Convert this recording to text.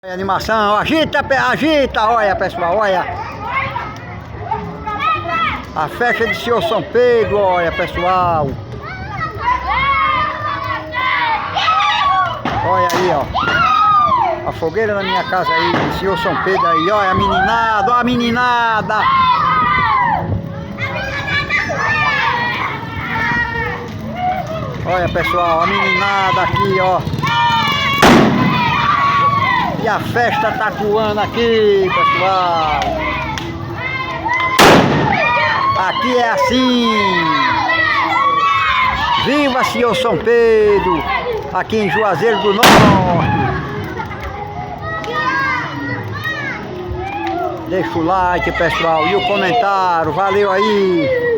Animação, agita, agita, olha pessoal, olha. A festa de Senhor São Pedro, olha pessoal. Olha aí, ó. A fogueira da minha casa aí, de Senhor São Pedro aí, olha a meninada, olha a meninada. Olha pessoal, a meninada aqui, ó. E a festa tá coando aqui, pessoal. Aqui é assim. Viva Senhor São Pedro, aqui em Juazeiro do Norte. Deixa o like, pessoal, e o comentário. Valeu aí.